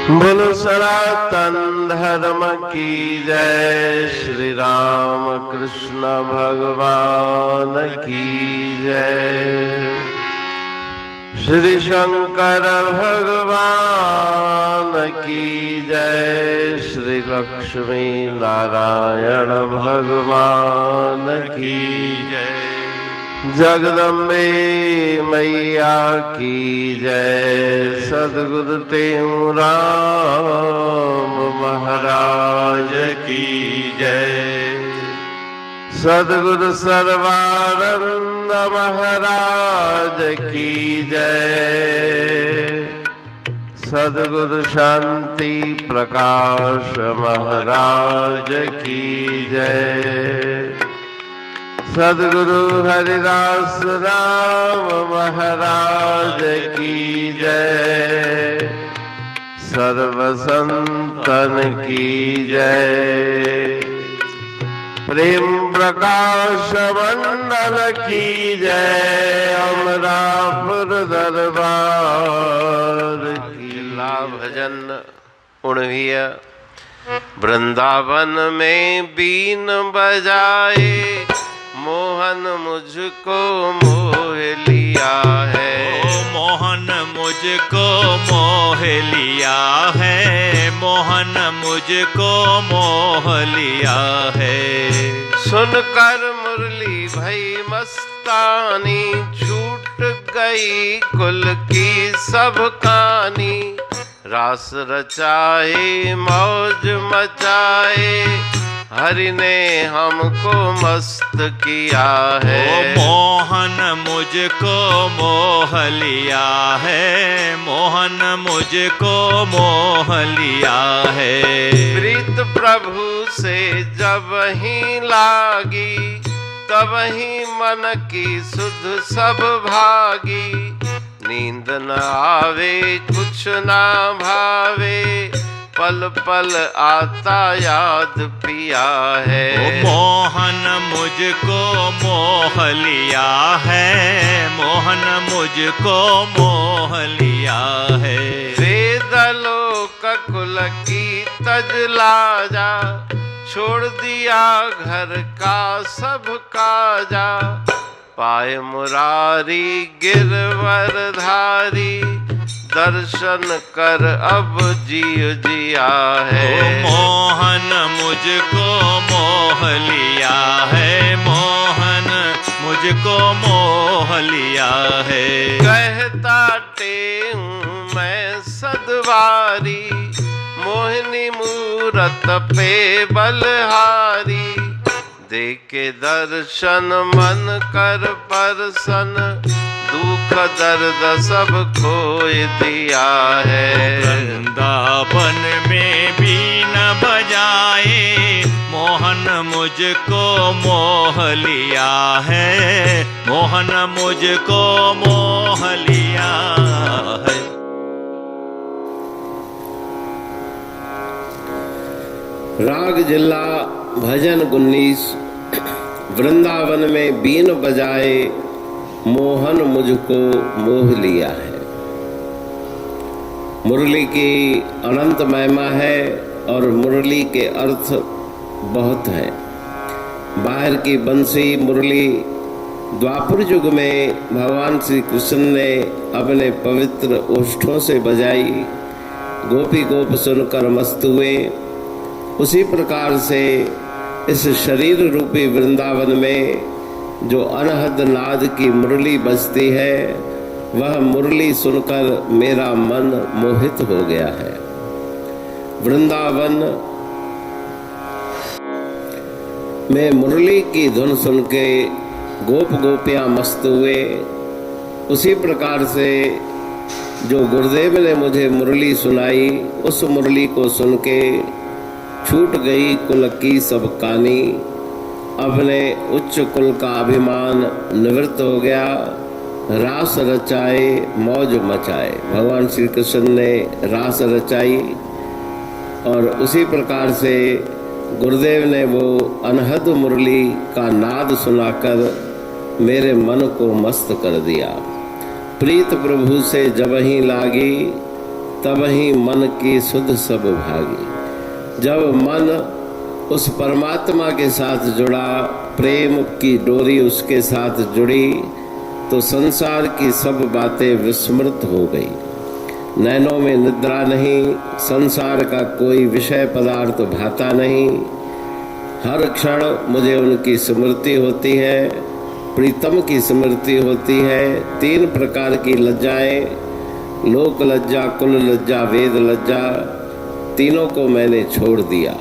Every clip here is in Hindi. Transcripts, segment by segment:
बोलो सनातन धर्म की जय। श्री राम कृष्ण भगवान की जय। श्री शंकर भगवान की जय। श्री लक्ष्मी नारायण भगवान की जय। जगदम्बे मैया की जय। सद्गुरु राम महाराज की जय। सद्गुरु सर्वानंद महाराज की जय। सद्गुरु शांति प्रकाश महाराज की जय। सद्गुरु हरिदास राम महाराज की जय। सर्व संतन की जय। प्रेम प्रकाश मंडल की जय। अमरापुर दरबार की ला भजन उणवीय। वृंदावन में बीन बजाए मोहन मुझको मोह लिया है। मोहन मुझको मोह लिया है। मोहन मुझको मोह लिया है। सुनकर मुरली भई मस्तानी छूट गई कुल की सब कहानी। रास रचाए मौज मचाए हरि ने हमको मस्त किया है। मोहन मुझको मोह लिया है। मोहन मुझको मोह लिया है। प्रीत प्रभु से जब ही लागी तब ही मन की सुध सब भागी। नींद न आवे कुछ ना भावे पल पल आता याद पिया है। मोहन मुझको मोह लिया है। मोहन मुझको मोह लिया है। वेद लोक कुल की तज लाजा छोड़ दिया घर का सब काजा। पाए मुरारी गिरवर धारी दर्शन कर अब जियो जिया है। मोहन मुझको मोह लिया है। मोहन मुझको मोह लिया है। कहता टेऊं मैं सदवारी मोहिनी मूरत पे बलहारी। देके दर्शन मन कर परसन दुख दर्द सब खोए दिया है। वृंदावन में बीन बजाए मोहन मुझको मोह लिया है। मोहन मुझको मोह लिया है। राग जिला भजन 19। वृंदावन में बीन बजाए मोहन मुझको मोह लिया है। मुरली की अनंत महिमा है और मुरली के अर्थ बहुत हैं। बाहर की बंसी मुरली द्वापर युग में भगवान श्री कृष्ण ने अपने पवित्र ओष्ठों से बजाई। गोपी गोप सुनकर मस्त हुए। उसी प्रकार से इस शरीर रूपी वृंदावन में जो अनहद नाद की मुरली बजती है वह मुरली सुनकर मेरा मन मोहित हो गया है। वृंदावन में मुरली की धुन सुन के गोप गोपियां मस्त हुए। उसी प्रकार से जो गुरुदेव ने मुझे मुरली सुनाई उस मुरली को सुन के छूट गई कुल की सब कहानी। अपने उच्च कुल का अभिमान निवृत्त हो गया। रास रचाए मौज मचाए। भगवान श्री कृष्ण ने रास रचाई और उसी प्रकार से गुरुदेव ने वो अनहद मुरली का नाद सुनाकर मेरे मन को मस्त कर दिया। प्रीत प्रभु से जब ही लागी तब ही मन की सुध सब भागी। जब मन उस परमात्मा के साथ जुड़ा, प्रेम की डोरी उसके साथ जुड़ी, तो संसार की सब बातें विस्मृत हो गई। नैनों में निद्रा नहीं, संसार का कोई विषय पदार्थ भाता नहीं। हर क्षण मुझे उनकी स्मृति होती है, प्रीतम की स्मृति होती है। 3 प्रकार की लज्जाएं, लोक लज्जा, कुल लज्जा, वेद लज्जा, तीनों को मैंने छोड़ दिया।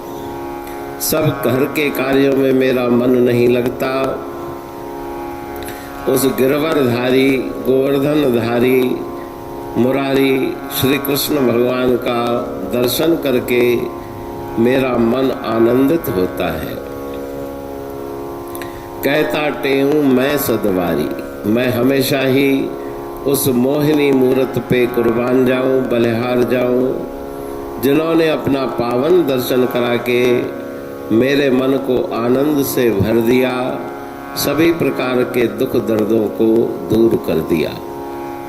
सब घर के कार्यों में मेरा मन नहीं लगता। उस गिरवरधारी, गोवर्धनधारी, मुरारी श्री कृष्ण भगवान का दर्शन करके मेरा मन आनंदित होता है। कहता टेहूं मैं सदवारी, मैं हमेशा ही उस मोहिनी मूरत पे कुर्बान जाऊं, बलिहार जाऊं, जिन्होंने अपना पावन दर्शन करा के मेरे मन को आनंद से भर दिया, सभी प्रकार के दुख दर्दों को दूर कर दिया।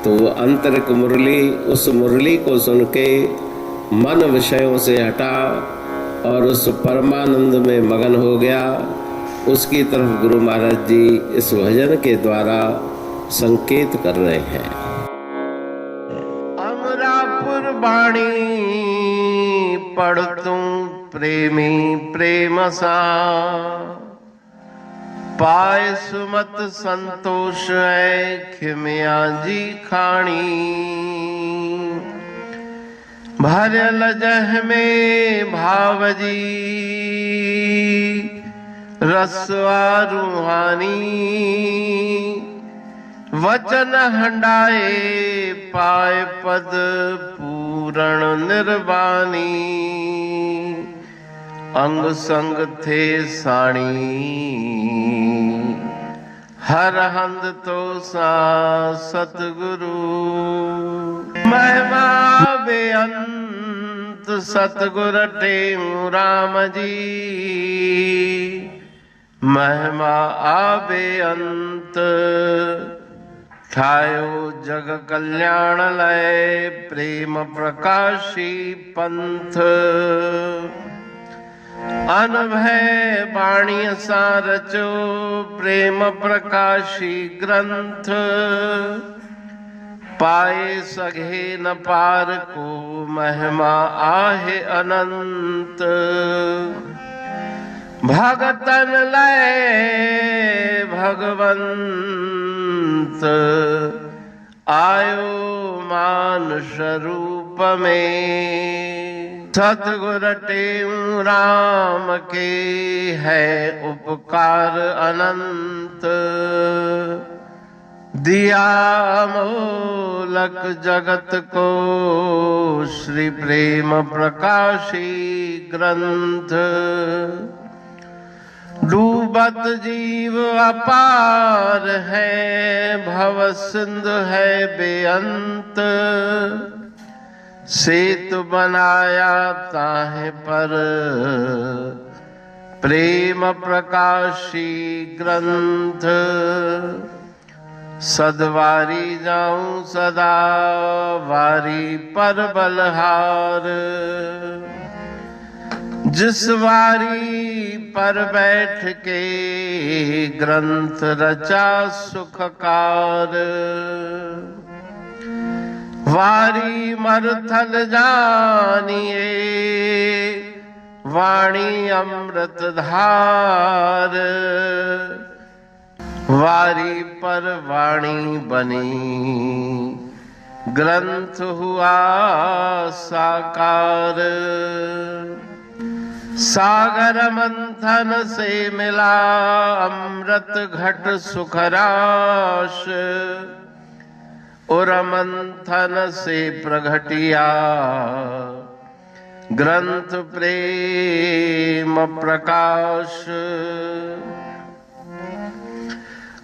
तो वो आंतरिक मुरली, उस मुरली को सुन के मन विषयों से हटा और उस परमानंद में मगन हो गया। उसकी तरफ गुरु महाराज जी इस भजन के द्वारा संकेत कर रहे हैं। अमरापुर बाणी पढ़तूं प्रेमी प्रेम सा, पाए सुमत संतोष है खिमिया जी खाणी। भरल जह में भावजी रसवा रूहानी, वचन हंडाए पाए पद पूरण निर्वाणी। अंग संग थे साणी हर हंद तो सा सतगुरु। महिमा बेअंत सतगुर टेऊ राम जी, महिमा आबे अंत ठायो जग कल्याण लय प्रेम प्रकाशी पंथ। अनभय बाणी सा रचो प्रेम प्रकाशी ग्रंथ। पाए सघे न पार को महिमा आहे अनंत। भगतन लय भगवंत आयो मानुष रूप में। सतगुर टेऊ राम के है उपकार अनंत। दिया मोलक जगत को श्री प्रेम प्रकाशी ग्रंथ। डूबत जीव अपार है भव सिंधु है बेअंत। सेतु बनाया ताहे पर प्रेम प्रकाशी ग्रंथ। सदवारी जाऊं सदा वारी पर बलहार। जिस वारी पर बैठ के ग्रंथ रचा सुखकार। वारी मरथल जानिए वाणी अमृत धार। वारी पर वाणी बनी ग्रंथ हुआ साकार। सागर मंथन से मिला अमृत घट सुखराश। और मंथन से प्रगटिया ग्रंथ प्रेम प्रकाश।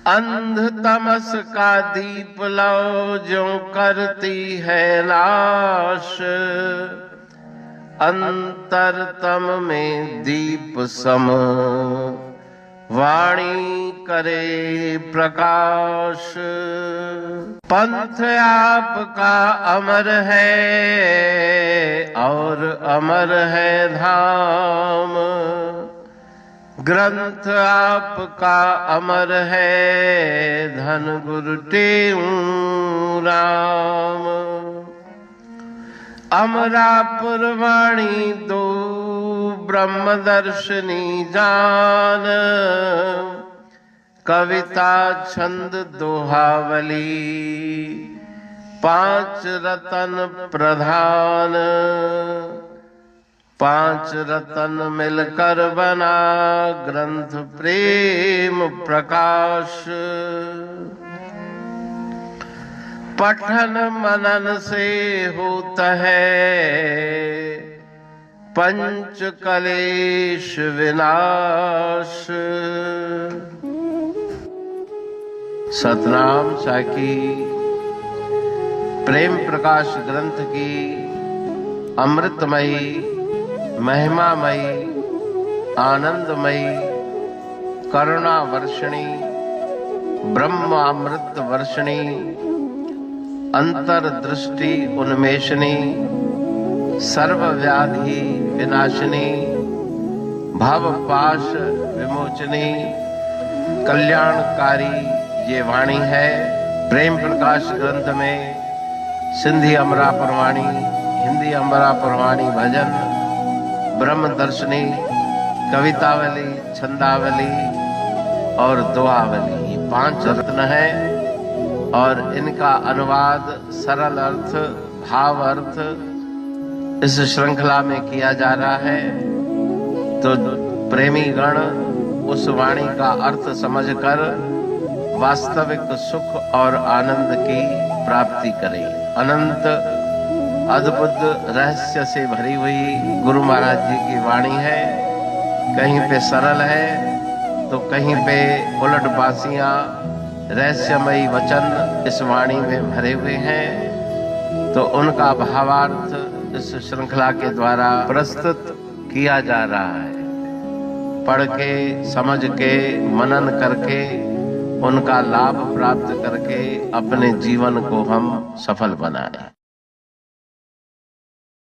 अंध तमस का दीप लो जो करती है नाश। अंतरतम में दीप सम वाणी करे प्रकाश। पंथ आपका अमर है और अमर है धाम। ग्रंथ आपका अमर है धन गुरु टेऊ राम। अमरापुर वाणी दो ब्रह्मदर्शनी जान। कविता छंद दोहावली पांच रतन प्रधान। पांच रतन मिलकर बना ग्रंथ प्रेम प्रकाश। पठन मनन से होता है पंच कलेश विनाश। सतनाम साखी प्रेम प्रकाश ग्रंथ की अमृतमयी महिमामयी आनंदमयी करुणा वर्षिणी ब्रह्मामृत वर्षिणी अंतर्दृष्टि उन्मेषणी सर्वव्याधि विनाशिनी भवपाश विमोचनी कल्याणकारी ये वाणी है। प्रेम प्रकाश ग्रंथ में सिंधी अमरापुर वाणी, हिंदी अमरापुर वाणी भजन, ब्रह्म दर्शनी, कवितावली, छंदावली और दुआवली ये पांच रत्न है और इनका अनुवाद सरल अर्थ भाव अर्थ इस श्रृंखला में किया जा रहा है। तो प्रेमी गण उस वाणी का अर्थ समझकर वास्तविक सुख और आनंद की प्राप्ति करें। अनंत अद्भुत रहस्य से भरी हुई गुरु महाराज जी की वाणी है। कहीं पे सरल है तो कहीं पे उलट बासियां रहस्यमयी वचन इस वाणी में भरे हुए हैं। तो उनका भावार्थ इस श्रृंखला के द्वारा प्रस्तुत किया जा रहा है। पढ़ के समझ के मनन करके उनका लाभ प्राप्त करके अपने जीवन को हम सफल बनाएं।